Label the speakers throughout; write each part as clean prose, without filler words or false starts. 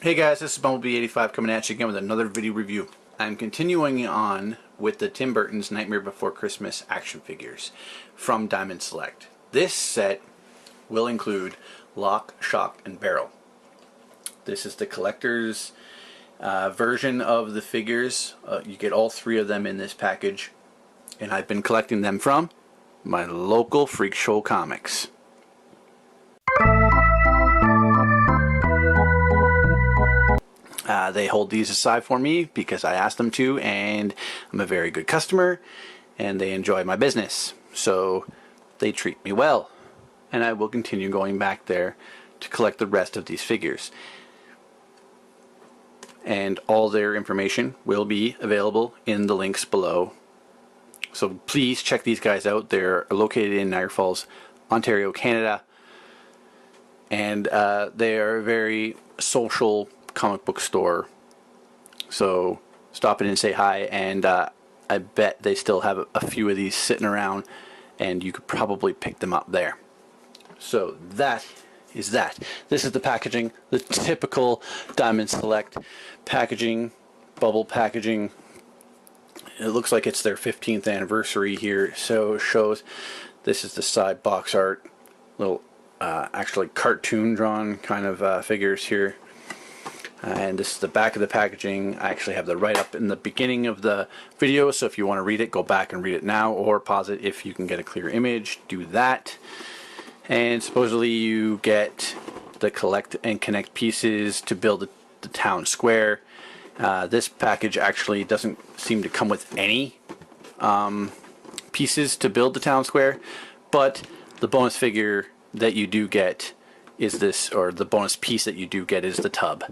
Speaker 1: Hey guys, this is Bumblebee85 coming at you again with another video review. I'm continuing on with the Tim Burton's Nightmare Before Christmas action figures from Diamond Select. This set will include Lock, Shock, and Barrel. This is the collector's version of the figures. You get all three of them in this package, and I've been collecting them from my local Freak Show Comics. They hold these aside for me because I asked them to, and I'm a very good customer and they enjoy my business, so they treat me well, and I will continue going back there to collect the rest of these figures. And all their information will be available in the links below, so please check these guys out. They're located in Niagara Falls, Ontario, Canada, and they are a very social comic book store, so stop in and say hi. And I bet they still have a few of these sitting around, and you could probably pick them up there. So that is that. This is the packaging, the typical Diamond Select packaging, bubble packaging. It looks like it's their 15th anniversary here, so it shows. This is the side box art, little actually cartoon drawn kind of figures here. And this is the back of the packaging. I actually have the write-up in the beginning of the video, so if you want to read it, go back and read it now, or pause it if you can get a clear image. Do that. And supposedly you get the collect and connect pieces to build the town square. This package actually doesn't seem to come with any pieces to build the town square, but the bonus figure that you do get is this, or the bonus piece that you do get is the tub.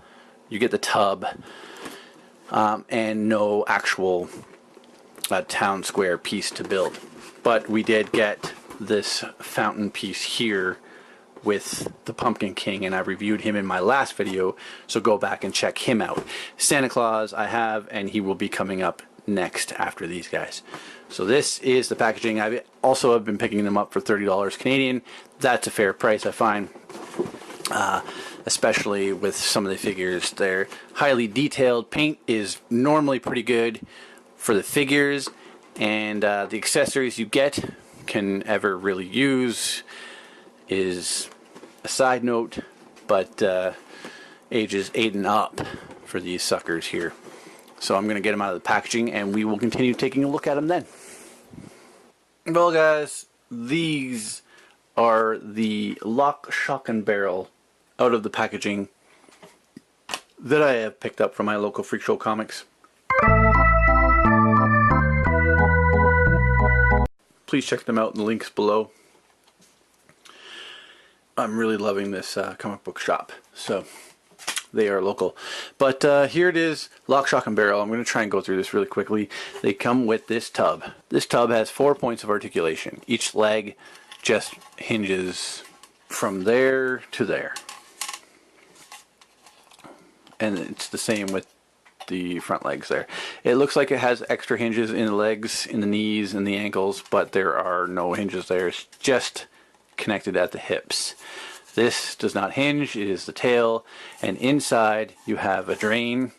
Speaker 1: You get the tub and no actual town square piece to build. But we did get this fountain piece here with the Pumpkin King, and I reviewed him in my last video, so go back and check him out. Santa Claus I have, and he will be coming up next after these guys. So this is the packaging. I also have been picking them up for $30 Canadian. That's a fair price, I find. Especially with some of the figures. They're highly detailed. Paint is normally pretty good for the figures, and the accessories you get can ever really use is a side note, but ages 8 and up for these suckers here. So I'm going to get them out of the packaging, and we will continue taking a look at them then. Well guys, these are the Lock, Shock, and Barrel out of the packaging that I have picked up from my local Freak Show Comics. Please check them out in the links below. I'm really loving this comic book shop, so they are local. But here it is, Lock, Shock, and Barrel. I'm going to try and go through this really quickly. They come with this tub. This tub has 4 points of articulation. Each leg just hinges from there to there. And it's the same with the front legs there. It looks like it has extra hinges in the legs, in the knees, and the ankles, but there are no hinges there. It's just connected at the hips. This does not hinge. It is the tail, and inside you have a drain,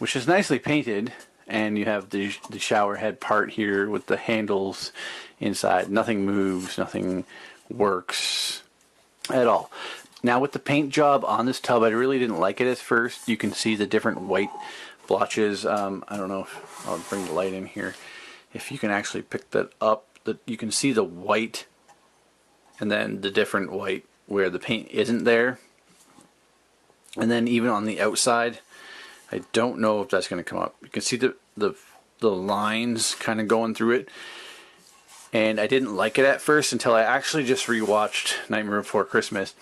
Speaker 1: which is nicely painted, and you have the shower head part here with the handles inside. Nothing moves, nothing works at all. Now with the paint job on this tub, I really didn't like it at first. You can see the different white blotches. I don't know if I'll bring the light in here. If you can actually pick that up, you can see the white and then the different white where the paint isn't there. And then even on the outside, I don't know if that's going to come up. You can see the lines kind of going through it. And I didn't like it at first until I actually just rewatched Nightmare Before Christmas.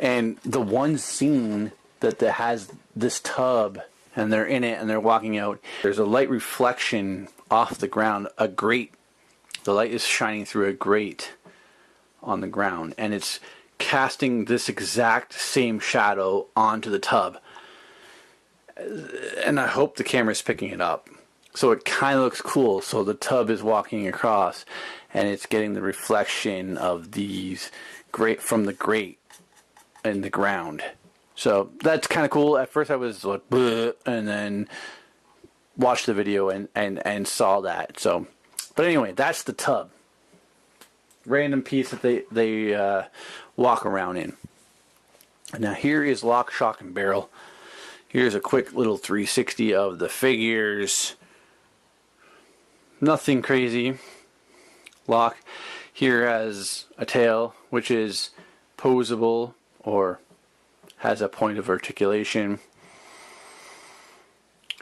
Speaker 1: And the one scene that has this tub, and they're in it and they're walking out, there's a light reflection off the ground, a grate. The light is shining through a grate on the ground, and it's casting this exact same shadow onto the tub. And I hope the camera is picking it up. So it kind of looks cool. So the tub is walking across, and it's getting the reflection of these grate from the grate in the ground. So that's kind of cool. At first I was like, bleh, and then watched the video and saw that. So, but anyway, that's the tub. Random piece that they walk around in. Now here is Lock, Shock, and Barrel. Here's a quick little 360 of the figures. Nothing crazy. Lock here has a tail, which is posable or has a point of articulation.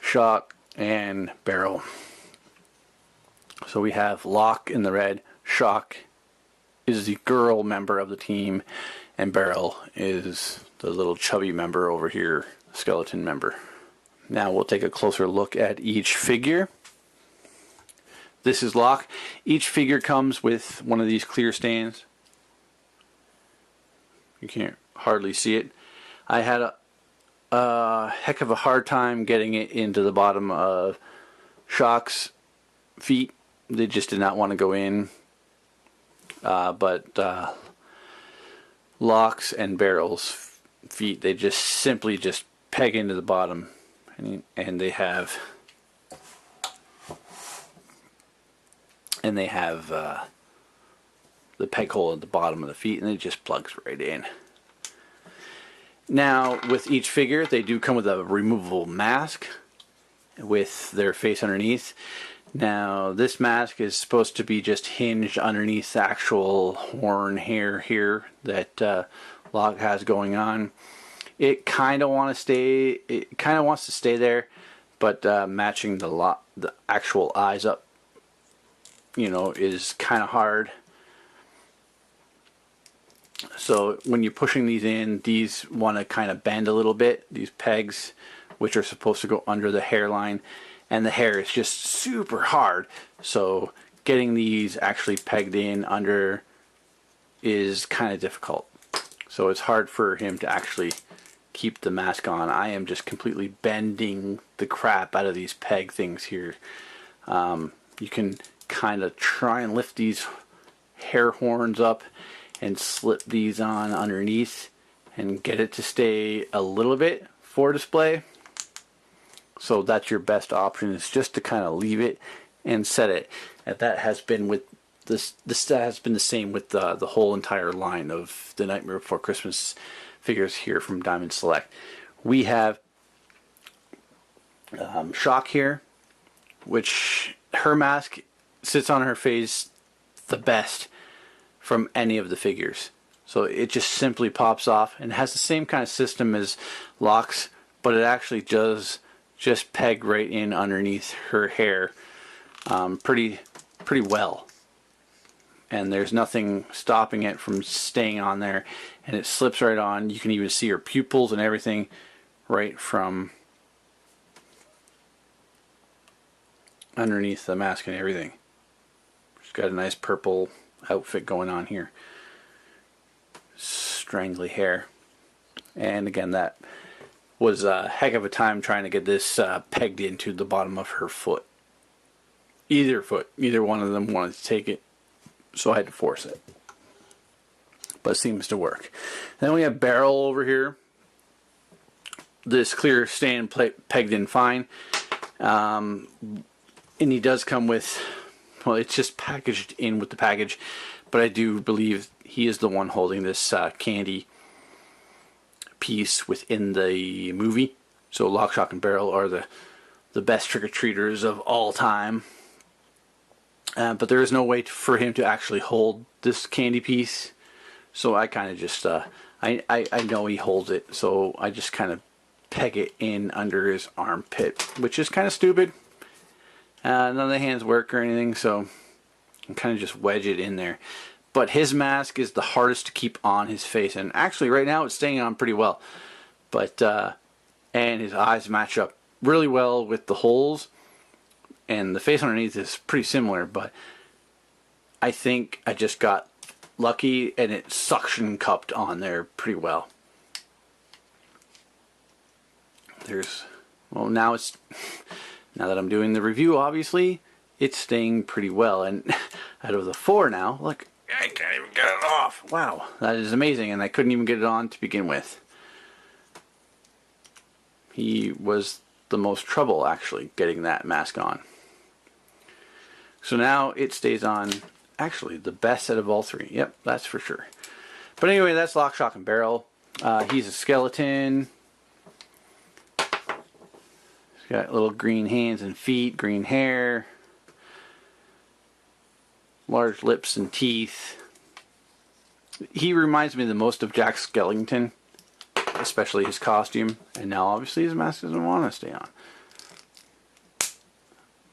Speaker 1: Shock and Barrel. So we have Lock in the red. Shock is the girl member of the team, and Barrel is the little chubby member over here, skeleton member. Now we'll take a closer look at each figure. This is Lock. Each figure comes with one of these clear stands. You can't hardly see it. I had a heck of a hard time getting it into the bottom of Shock's feet. They just did not want to go in. But Lock's and Barrel's feet, they just simply just peg into the bottom, and they have the peg hole at the bottom of the feet, and it just plugs right in. Now with each figure, they do come with a removable mask with their face underneath. Now this mask is supposed to be just hinged underneath the actual horn hair here that Lock has going on. It kind of wants to stay there, but matching the actual eyes up, is kind of hard. So when you're pushing these in, these want to kind of bend a little bit, these pegs, which are supposed to go under the hairline, and the hair is just super hard. So getting these actually pegged in under is kind of difficult. So it's hard for him to actually keep the mask on. I am just completely bending the crap out of these peg things here. You can kind of try and lift these hair horns up and slip these on underneath and get it to stay a little bit for display. So that's your best option, is just to kind of leave it and set it. And that has been with this has been the same with the whole entire line of the Nightmare Before Christmas figures here from Diamond Select. We have Shock here, which her mask sits on her face the best from any of the figures. So it just simply pops off and has the same kind of system as Lock's, but it actually does just peg right in underneath her hair pretty well. And there's nothing stopping it from staying on there, and it slips right on. You can even see her pupils and everything right from underneath the mask and everything. She's got a nice purple outfit going on here. Strangly hair. And again, that was a heck of a time trying to get this pegged into the bottom of her foot. Either one of them wanted to take it, so I had to force it. But it seems to work. Then we have Barrel over here. This clear stand pegged in fine. And he does come with, well, it's just packaged in with the package, but I do believe he is the one holding this candy piece within the movie. So Lock, Shock, and Barrel are the best trick-or-treaters of all time. But there is no way for him to actually hold this candy piece. So I kind of just, I know he holds it, so I just kind of peg it in under his armpit, which is kind of stupid. None of the hands work or anything, so I kind of just wedge it in there. But his mask is the hardest to keep on his face, and actually right now it's staying on pretty well. But and his eyes match up really well with the holes, and the face underneath is pretty similar. But I think I just got lucky, and it suction cupped on there pretty well. Now that I'm doing the review, obviously it's staying pretty well. And out of the 4 now, look, I can't even get it off. Wow, that is amazing, and I couldn't even get it on to begin with. He was the most trouble actually getting that mask on. So now it stays on, actually the best out of all three. Yep, that's for sure. But anyway, that's Lock, Shock, and Barrel. He's a skeleton. He's got little green hands and feet, green hair, large lips and teeth. He reminds me the most of Jack Skellington, especially his costume. And now obviously his mask doesn't want to stay on.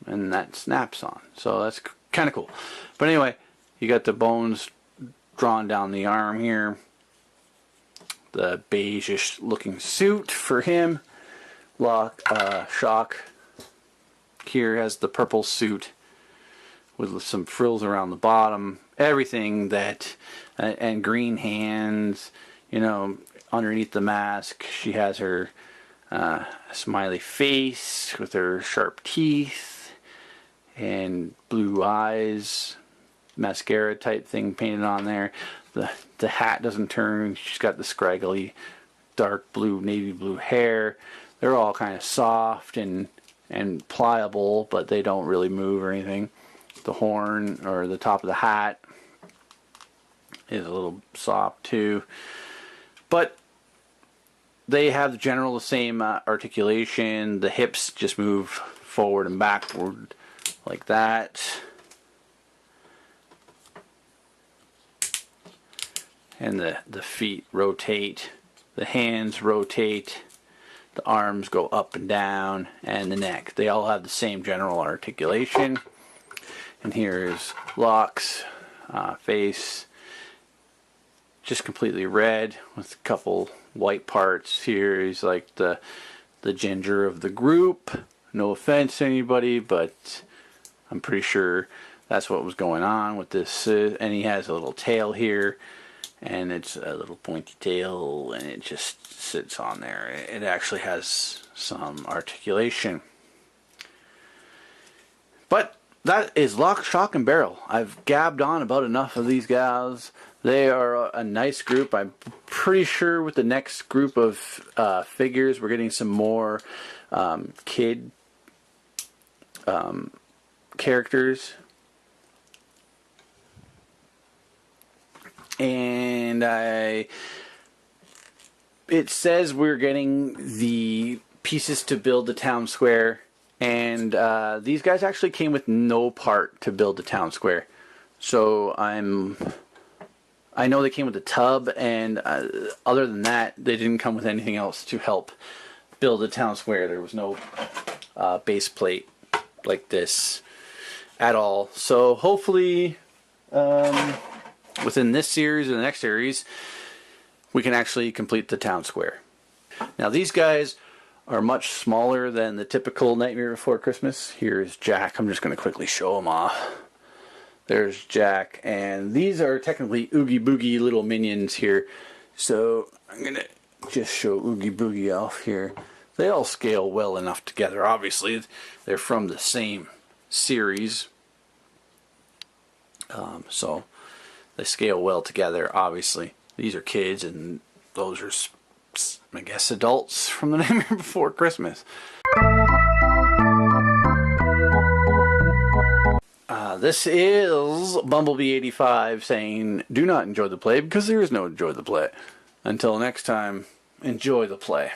Speaker 1: And that snaps on. So that's kind of cool. But anyway, you got the bones drawn down the arm here. The beige-ish looking suit for him. Shock here has the purple suit with some frills around the bottom. Everything that, and green hands, you know, underneath the mask. She has her smiley face with her sharp teeth and blue eyes, mascara type thing painted on there. The hat doesn't turn. She's got the scraggly dark blue, navy blue hair. They're all kind of soft and pliable, but they don't really move or anything. The horn, or the top of the hat, is a little soft too. But they have the same articulation. The hips just move forward and backward like that. And the feet rotate, the hands rotate, the arms go up and down, and the neck. They all have the same general articulation. And here is Lock's face, just completely red with a couple white parts. Here he's like the ginger of the group. No offense to anybody, but I'm pretty sure that's what was going on with this. And he has a little tail here, and it's a little pointy tail, and it just sits on there. It actually has some articulation. But that is Lock, Shock, and Barrel. I've gabbed on about enough of these guys. They are a nice group. I'm pretty sure with the next group of figures, we're getting some more kid characters. And it says we're getting the pieces to build the town square. And these guys actually came with no part to build the town square. So I know they came with a tub, and other than that, they didn't come with anything else to help build the town square. There was no base plate like this at all. So hopefully within this series and the next series, we can actually complete the town square. Now these guys are much smaller than the typical Nightmare Before Christmas. Here's Jack. I'm just going to quickly show them off. There's Jack, and these are technically Oogie Boogie little minions here. So I'm going to just show Oogie Boogie off here. They all scale well enough together. Obviously, they're from the same series. So they scale well together, obviously. These are kids, and those are, I guess, adults from the Nightmare Before Christmas. This is Bumblebee85 saying, do not enjoy the play because there is no enjoy the play. Until next time, enjoy the play.